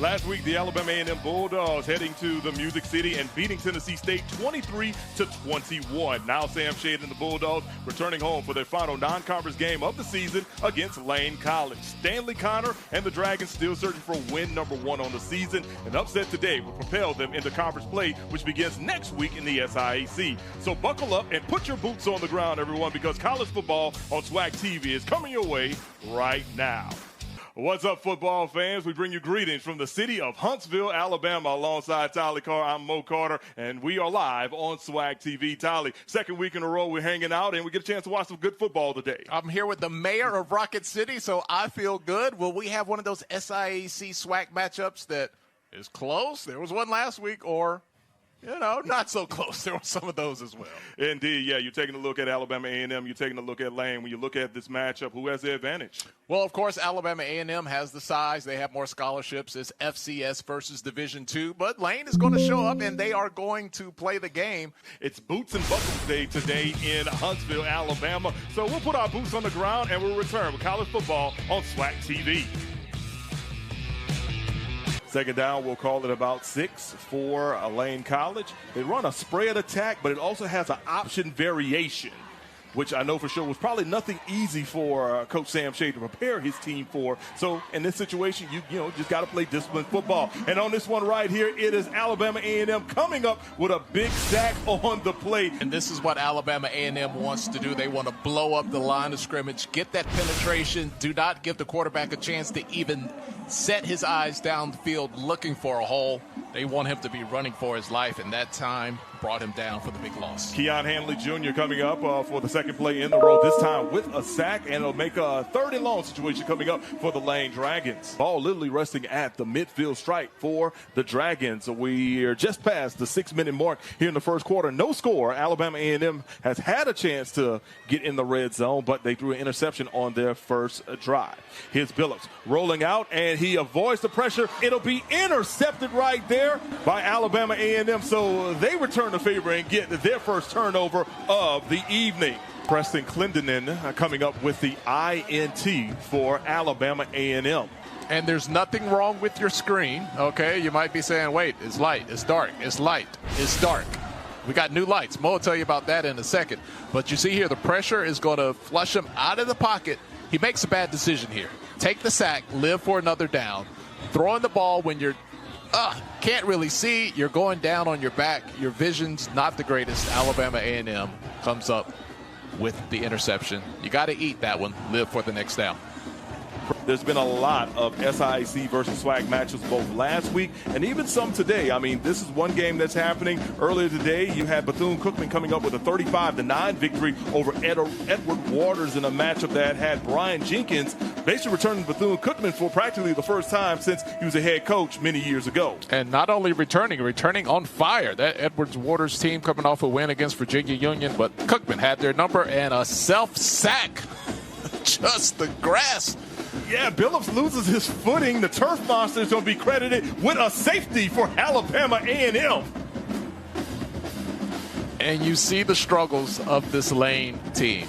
Last week, the Alabama A&M Bulldogs heading to the Music City and beating Tennessee State 23-21. Now Sam Shade and the Bulldogs returning home for their final non-conference game of the season against Lane College. Stanley Connor and the Dragons still searching for win number 1 on the season. An upset today will propel them into conference play, which begins next week in the SIAC. So buckle up and put your boots on the ground, everyone, because college football on SWACTV is coming your way right now. What's up, football fans? We bring you greetings from the city of Huntsville, Alabama. Alongside Tolly Carr, I'm Mo Carter, and we are live on SWACTV. Tolly, second week in a row we're hanging out, and we get a chance to watch some good football today. I'm here with the mayor of Rocket City, so I feel good. Will we have one of those SIAC SWAC matchups that is close? There was one last week, or not so close. There were some of those as well. Indeed, yeah. You're taking a look at Alabama A&M. You're taking a look at Lane. When you look at this matchup, who has the advantage? Well, of course, Alabama A&M has the size. They have more scholarships. It's FCS versus Division II. But Lane is going to show up, and they are going to play the game. It's Boots and Buckles Day today in Huntsville, Alabama. So we'll put our boots on the ground, and we'll return with college football on SWAC TV. Second down, we'll call it about 6 for Lane College. They run a spread attack, but it also has an option variation, which I know for sure was probably nothing easy for Coach Sam Shade to prepare his team for. So in this situation, you just got to play disciplined football. And on this one right here, it is Alabama A&M coming up with a big sack on the play. And this is what Alabama A&M wants to do. They want to blow up the line of scrimmage, get that penetration, do not give the quarterback a chance to even set his eyes down the field looking for a hole. They want him to be running for his life, and that time brought him down for the big loss. Keon Hanley Jr. coming up for the second play in the row, this time with a sack, and it'll make a third and long situation coming up for the Lane Dragons. Ball literally resting at the midfield stripe for the Dragons. We are just past the 6-minute mark here in the first quarter. No score. Alabama A&M has had a chance to get in the red zone, but they threw an interception on their first drive. Here's Billups rolling out, and he avoids the pressure. It'll be intercepted right there by Alabama A&M, so they return the favor and get their first turnover of the evening. Preston Clendenin coming up with the INT for Alabama A&M. And there's nothing wrong with your screen, okay? You might be saying, wait, it's light, it's dark, it's light, it's dark. We got new lights. Mo will tell you about that in a second. But you see here, the pressure is going to flush him out of the pocket. He makes a bad decision here. Take the sack, live for another down. Throwing the ball when you're can't really see, you're going down on your back, your vision's not the greatest. Alabama A&M comes up with the interception. You got to eat that one, live for the next down. There's been a lot of SIAC versus SWAC matches both last week and even some today. I mean, this is one game that's happening. Earlier today, you had Bethune-Cookman coming up with a 35-9 victory over Edward Waters in a matchup that had Brian Jenkins basically returning Bethune-Cookman for practically the first time since he was a head coach many years ago. And not only returning on fire. That Edwards Waters team coming off a win against Virginia Union, but Cookman had their number and a self-sack. Just the grass. Yeah, Billups loses his footing. The turf monster is going to be credited with a safety for Alabama A&M. And you see the struggles of this Lane team.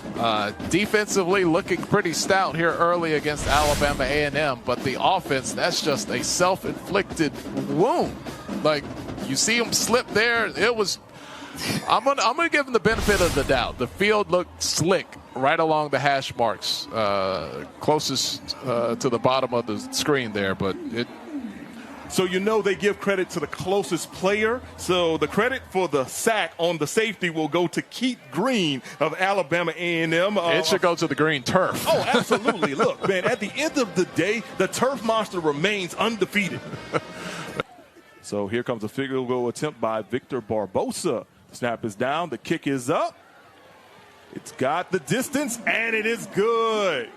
Defensively looking pretty stout here early against Alabama A&M, but the offense, that's just a self-inflicted wound. Like, you see him slip there. I'm gonna give him the benefit of the doubt. The field looked slick right along the hash marks, closest to the bottom of the screen there, but it. So they give credit to the closest player. So the credit for the sack on the safety will go to Keith Green of Alabama A&M. It should go to the green turf. Oh, absolutely. Look, man, at the end of the day, the turf monster remains undefeated. So here comes a field goal attempt by Victor Barbosa. Snap is down. The kick is up. It's got the distance, and it is good.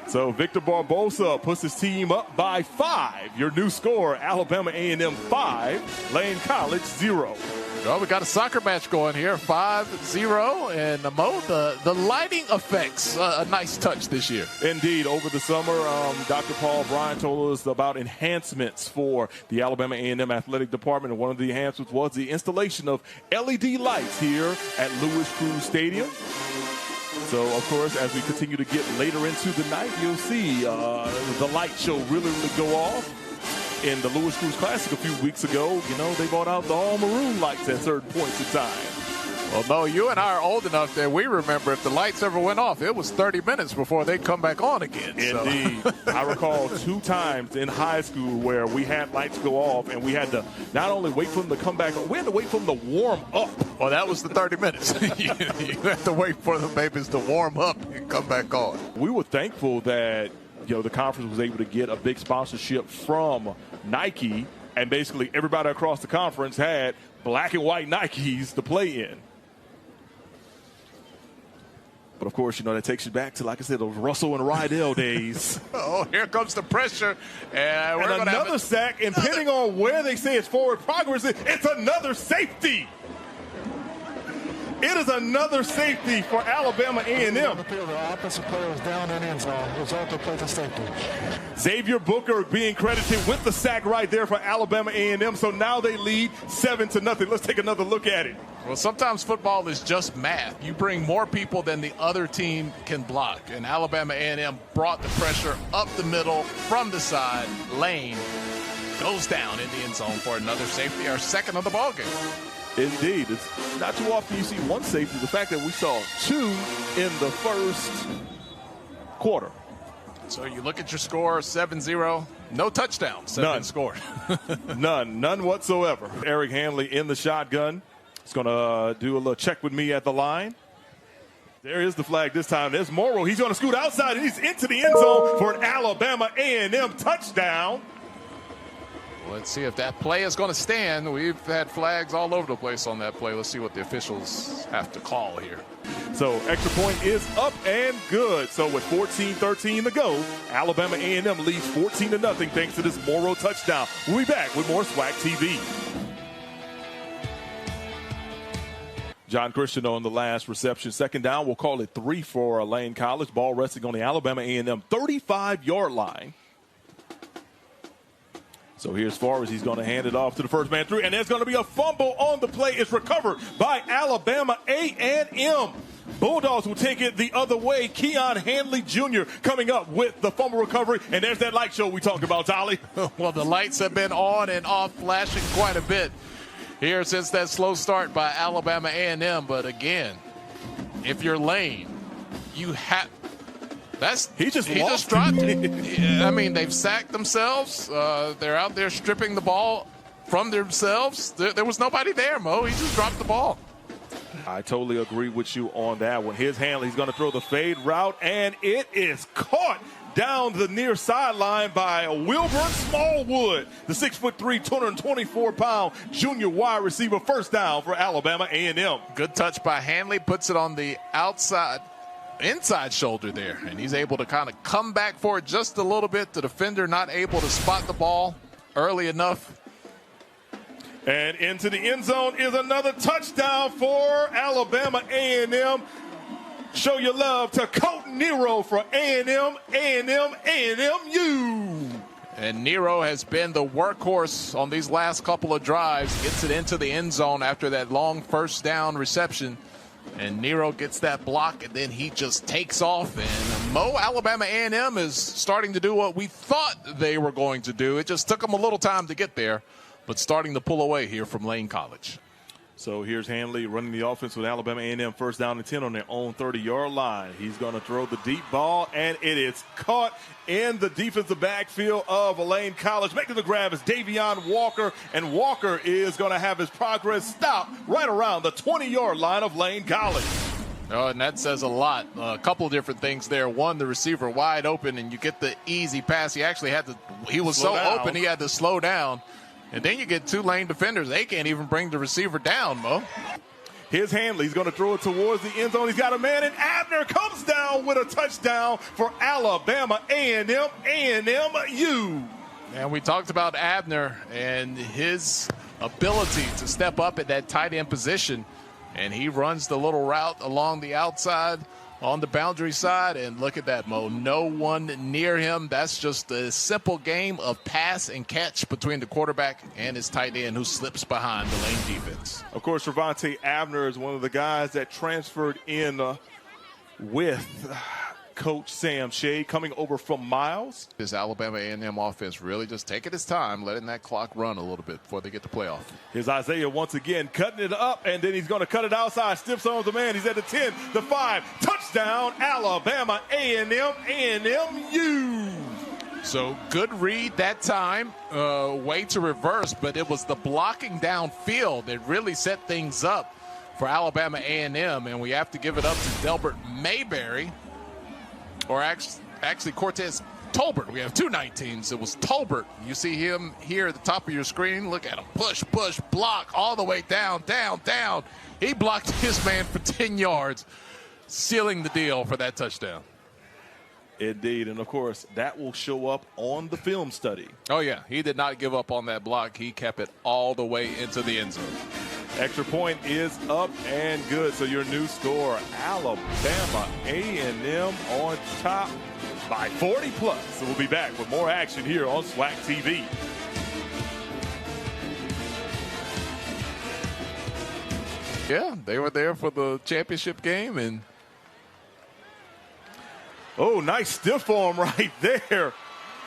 So Victor Barbosa puts his team up by 5. Your new score, Alabama A&M 5, Lane College 0. Well, we got a soccer match going here, 5-0, and Mo, the lighting effects, a nice touch this year. Indeed. Over the summer, Dr. Paul Bryant told us about enhancements for the Alabama A&M athletic department, and one of the enhancements was the installation of LED lights here at Louis Cruz Stadium. So, of course, as we continue to get later into the night, you'll see the light show really go off. in the Lewis Cruz Classic a few weeks ago, you know, they brought out the all maroon lights at certain points in time. Well, Mo, you and I are old enough that we remember if the lights ever went off, it was 30 minutes before they'd come back on again. Indeed. So. I recall 2 times in high school where we had lights go off and we had to not only wait for them to come back on, we had to wait for them to warm up. Well, that was the 30 minutes. you had to wait for the babies to warm up and come back on. We were thankful that, you know, the conference was able to get a big sponsorship from Nike, and basically everybody across the conference had black and white Nikes to play in. But, of course, you know, that takes you back to, like I said, those Russell and Rydell days. Oh, here comes the pressure. And we're going to have another sack, and depending on where they say it's forward progress, it's another safety. It is another safety for Alabama A&M. The offensive player was down in end zone. Result of play to safety. Xavier Booker being credited with the sack right there for Alabama A&M. So now they lead 7-0. Let's take another look at it. Well, sometimes football is just math. You bring more people than the other team can block. And Alabama A&M brought the pressure up the middle from the side. Lane goes down in the end zone for another safety, our second of the ball game. Indeed. It's not too often you see one safety. The fact that we saw 2 in the first quarter. So you look at your score, 7-0. No touchdowns. None scored. None whatsoever. Eric Hanley in the shotgun. He's going to do a little check with me at the line. There is the flag this time. There's Morrow. He's going to scoot outside, and he's into the end zone for an Alabama A&M touchdown. Let's see if that play is going to stand. We've had flags all over the place on that play. Let's see what the officials have to call here. So extra point is up and good. So with 14-13 to go, Alabama A&M leads 14-0 thanks to this Morrow touchdown. We'll be back with more SWACTV. John Christian on the last reception. Second down, we'll call it 3 for Lane College. Ball resting on the Alabama A&M 35-yard line. So here's Forrest. He's going to hand it off to the first man through, and there's going to be a fumble on the play. It's recovered by Alabama A&M. Bulldogs will take it the other way. Keon Hanley Jr. coming up with the fumble recovery, and there's that light show we talked about, Tolly. Well, the lights have been on and off, flashing quite a bit here since that slow start by Alabama A&M. But again, if you're Lane, you have. He just dropped it. I mean, they've sacked themselves. They're out there stripping the ball from themselves. There was nobody there, Mo. He just dropped the ball. I totally agree with you on that one. His handler, he's going to throw the fade route, and it is caught down the near sideline by Wilbur Smallwood, the 6'3", 224-pound junior wide receiver. First down for Alabama A&M. Good touch by Hanley. Puts it on the inside shoulder there, and he's able to kind of come back for it just a little bit. The defender not able to spot the ball early enough. And into the end zone is another touchdown for Alabama A&M. Show your love to Colt Nero for A&M, A&M-U. And Nero has been the workhorse on these last couple of drives. Gets it into the end zone after that long first down reception. And Nero gets that block, and then he just takes off. And Mo, Alabama A&M is starting to do what we thought they were going to do. It just took them a little time to get there, but starting to pull away here from Lane College. So here's Hanley running the offense with Alabama A&M first down and 10 on their own 30-yard line. He's going to throw the deep ball, and it is caught in the defensive backfield of Lane College. Making the grab is Davion Walker, and Walker is going to have his progress stop right around the 20-yard line of Lane College. Oh, and that says a lot. A couple different things there. One, the receiver wide open, and you get the easy pass. He was so open he had to slow down. And then you get 2 Lane defenders. They can't even bring the receiver down, Mo. Here's Hanley. He's going to throw it towards the end zone. He's got a man, and Abner comes down with a touchdown for Alabama A&M, A&M-U. And we talked about Abner and his ability to step up at that tight end position. And he runs the little route along the outside on the boundary side, and look at that, Mo. No one near him. That's just a simple game of pass and catch between the quarterback and his tight end who slips behind the Lane defense. Of course, Travante Abner is one of the guys that transferred in with coach Sam Shade coming over from Miles. This Alabama A&M offense really just taking its time, letting that clock run a little bit before they get to playoff. Here's Isaiah once again cutting it up, and then he's going to cut it outside. Stiffs on the man. He's at the 10, the 5. Touchdown, Alabama A&M, A&M-U. So good read that time. Way to reverse, but it was the blocking downfield that really set things up for Alabama A&M, and we have to give it up to Delbert Mayberry, or actually Cortez Tolbert. We have two 19s. It was Tolbert. You see him here at the top of your screen. Look at him. Push, push, block all the way down, down, down. He blocked his man for 10 yards, sealing the deal for that touchdown. Indeed, and of course, that will show up on the film study. Oh, yeah. He did not give up on that block. He kept it all the way into the end zone. Extra point is up and good. So your new score, Alabama A&M on top by 40 plus. So we'll be back with more action here on SWACTV. Yeah, they were there for the championship game, and oh, nice stiff arm right there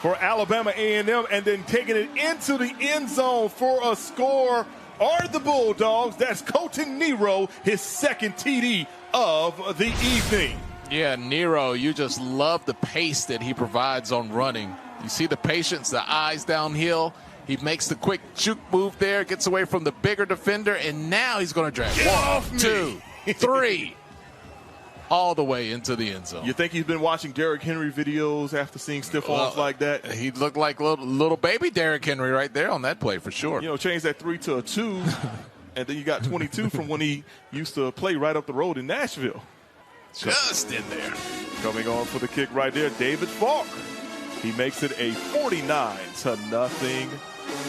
for Alabama A&M, and then taking it into the end zone for a score are the Bulldogs. That's Colton Nero, his second TD of the evening. yeah, Nero, you just love the pace that he provides on running. You see the patience, the eyes downhill. He makes the quick juke move there, gets away from the bigger defender, and now he's going to drag one, two, three, all the way into the end zone. You think he's been watching Derrick Henry videos after seeing stiff arms like that? He looked like little baby Derrick Henry right there on that play for sure. You know, change that 3 to a 2, and then you got 22 from when he used to play right up the road in Nashville. Just in there. Coming on for the kick right there, David Falk. He makes it a 49-0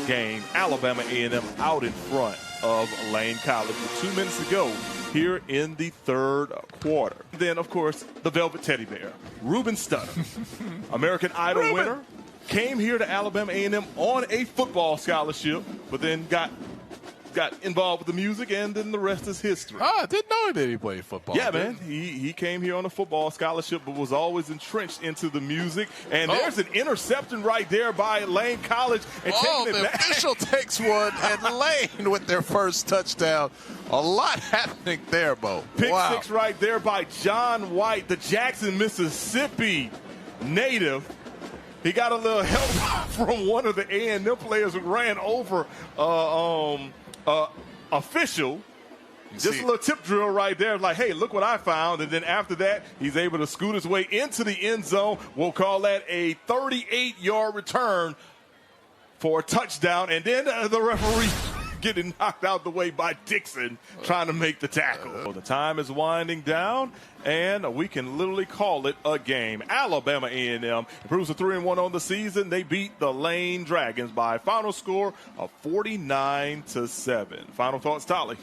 game. Alabama A&M out in front of Lane College with 2 minutes to go here in the third quarter. Then, of course, the Velvet Teddy Bear, Ruben Studdard, American Idol winner, came here to Alabama A&M on a football scholarship, but then got involved with the music, and then the rest is history. Oh, I didn't know that he played football. Yeah, man. He came here on a football scholarship, but was always entrenched into the music. And there's an interception right there by Lane College. And taking it back. The official takes one, and Lane with their first touchdown. A lot happening there, Bo. Pick six right there by John White, the Jackson, Mississippi native. He got a little help from one of the A&M players who ran over official. Just a little tip drill right there, like, hey, look what I found. And then after that, he's able to scoot his way into the end zone. We'll call that a 38-yard return for a touchdown. And then the referee getting knocked out the way by Dixon trying to make the tackle. So the time is winding down, and we can literally call it a game. Alabama A&M improves to 3-1 on the season. They beat the Lane Dragons by a final score of 49-7. Final thoughts, Tolly?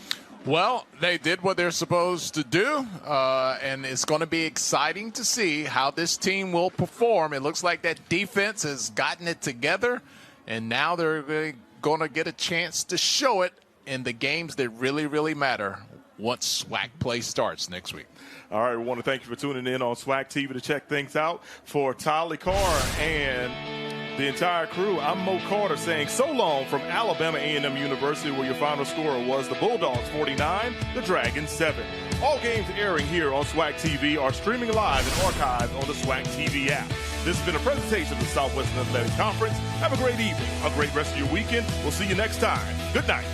Well, they did what they're supposed to do, and it's going to be exciting to see how this team will perform. It looks like that defense has gotten it together, and now they're going to get a chance to show it in the games that really, really matter once SWAC play starts next week. All right, we want to thank you for tuning in on SWACTV to check things out. For Tolly Carr and the entire crew, I'm Mo Carter saying so long from Alabama A&M University, where your final score was the Bulldogs 49, the Dragons 7. All games airing here on SWACTV are streaming live and archived on the SWACTV app. This has been a presentation of the Southwestern Athletic Conference. Have a great evening, a great rest of your weekend. We'll see you next time. Good night.